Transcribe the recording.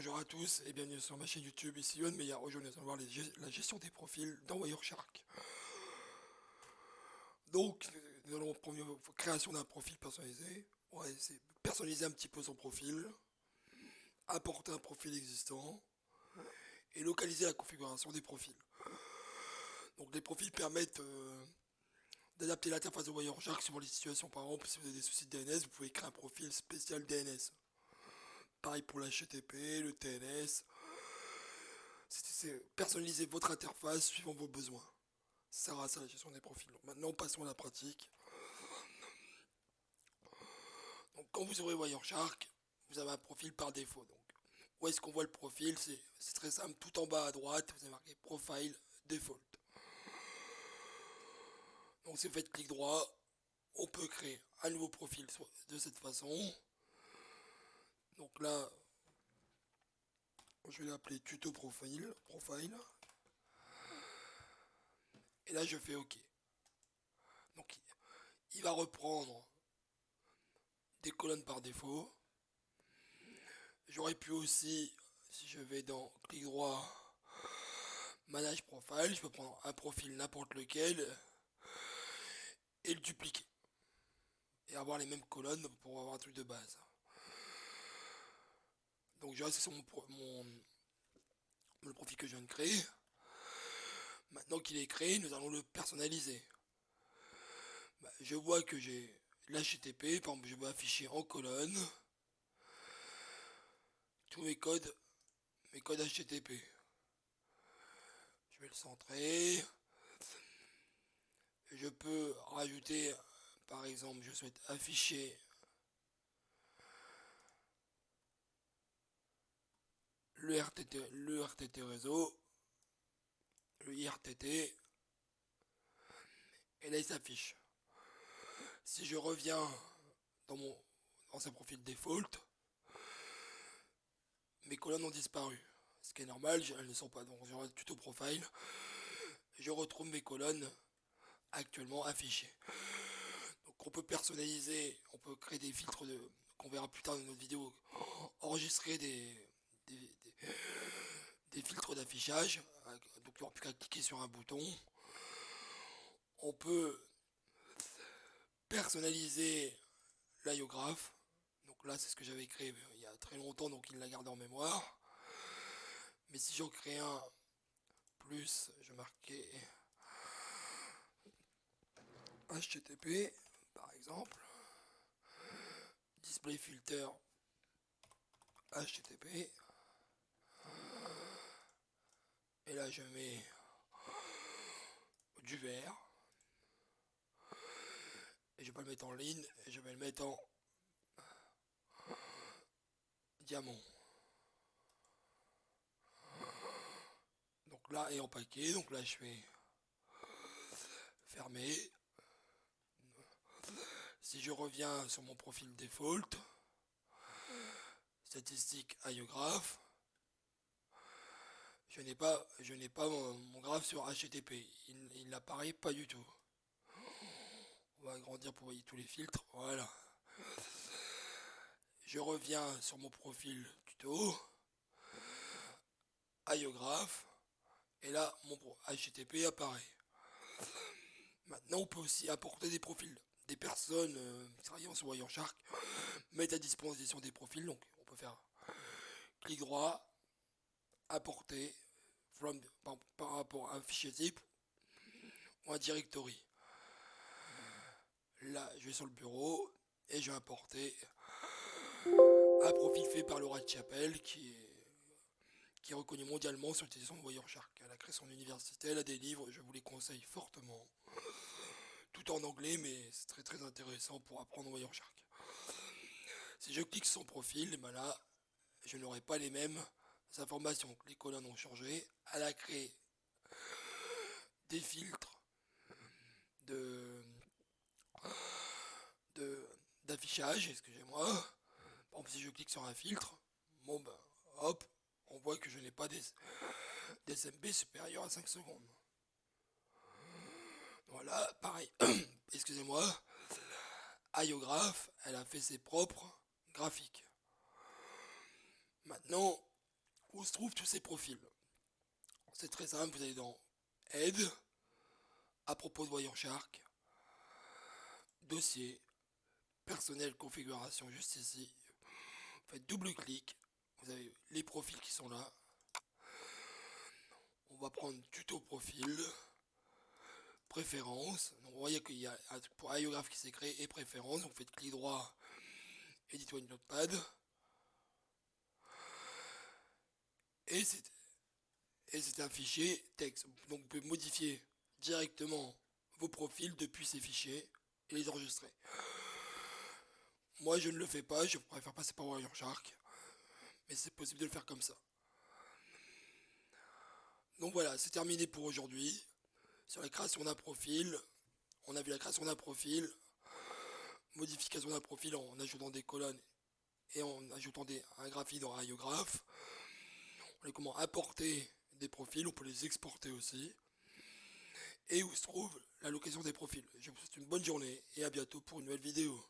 Bonjour à tous et bienvenue sur ma chaîne YouTube, ici Yohan Meillard. Aujourd'hui nous allons voir la gestion des profils dans Wireshark. Donc nous allons prendre création d'un profil personnalisé. Ouais, c'est personnaliser un petit peu son profil, apporter un profil existant et localiser la configuration des profils. Donc les profils permettent d'adapter l'interface de Wireshark suivant les situations. Par exemple, si vous avez des soucis de DNS, vous pouvez créer un profil spécial DNS. Pareil pour l'HTTP, le TLS. C'est personnaliser votre interface suivant vos besoins. Ça sert à ça la gestion des profils. Donc maintenant passons à la pratique. Donc quand vous ouvrez Wireshark, vous avez un profil par défaut. Donc où est-ce qu'on voit le profil? C'est très simple, tout en bas à droite, vous avez marqué Profile Default. Donc si vous faites clic droit, on peut créer un nouveau profil de cette façon. Donc là, je vais l'appeler Tuto Profile. Et là, je fais OK. Donc il va reprendre des colonnes par défaut. J'aurais pu aussi, si je vais dans clic droit, Manage Profile, je peux prendre un profil n'importe lequel et le dupliquer. Et avoir les mêmes colonnes pour avoir un truc de base. Donc je reste sur le profil que je viens de créer. Maintenant qu'il est créé, nous allons le personnaliser. Je vois que j'ai l'HTTP, par exemple je vais afficher en colonne tous mes codes HTTP. Je vais le centrer. Je peux rajouter, par exemple, je souhaite afficher le RTT réseau, le IRTT, et là il s'affiche. Si je reviens dans mon ancien profil default, mes colonnes ont disparu. Ce qui est normal, elles ne sont pas. Donc sur le tuto profile, je retrouve mes colonnes actuellement affichées. Donc on peut personnaliser, on peut créer des filtres qu'on verra plus tard dans notre vidéo, enregistrer des, des filtres d'affichage. Donc il n'y aura plus qu'à cliquer sur un bouton. On peut personnaliser l'IOgraphe. Donc là c'est ce que j'avais créé il y a très longtemps, donc il l'a gardé en mémoire. Mais si j'en crée un plus, je marquais HTTP par exemple, display filter HTTP, et là je mets du vert, et je vais pas le mettre en ligne, et je vais le mettre en diamant. Donc là, et en paquet, donc là je vais fermer. Si je reviens sur mon profil default, statistique IOgraph, je n'ai pas mon graphe sur HTTP, il n'apparaît pas du tout. On va agrandir pour voir tous les filtres, voilà. Je reviens sur mon profil tuto, IOgraph, et là mon HTTP apparaît. Maintenant on peut aussi apporter des profils. Des personnes travaillant sur Wireshark mettent à disposition des profils, donc on peut faire clic droit, apporter par rapport à un fichier zip ou un directory. Là je vais sur le bureau et je vais importer un profil fait par Laura Chapelle qui est reconnu mondialement sur l'utilisation de Wireshark. Elle a créé son université, elle a des livres, je vous les conseille fortement. Tout en anglais, mais c'est très très intéressant pour apprendre Wireshark. Si je clique sur son profil, et ben là, je n'aurai pas les mêmes informations. Les colonnes ont changé. Elle a créé des filtres de d'affichage, excusez-moi. Par exemple, si je clique sur un filtre, bon ben, hop, on voit que je n'ai pas des SMB supérieurs à 5 secondes. Voilà, pareil, excusez-moi, IOgraph, elle a fait ses propres graphiques. Maintenant, où se trouvent tous ces profils. C'est très simple, vous allez dans Aide, à propos de Wireshark, dossier, personnel, configuration, juste ici. Vous faites double clic, vous avez les profils qui sont là. On va prendre tuto profil, préférences. Donc vous voyez qu'il y a pour Iograph qui s'est créé et préférences. Donc vous faites clic droit, édite une notepad. Et c'est un fichier texte. Donc vous pouvez modifier directement vos profils depuis ces fichiers et les enregistrer. Moi je ne le fais pas, je préfère passer par Wireshark, mais c'est possible de le faire comme ça. Donc voilà, c'est terminé pour aujourd'hui. Sur la création d'un profil, on a vu la création d'un profil, modification d'un profil en ajoutant des colonnes et en ajoutant un graphique dans Iograph. On a comment importer des profils, on peut les exporter aussi. Et où se trouve la location des profils. Je vous souhaite une bonne journée et à bientôt pour une nouvelle vidéo.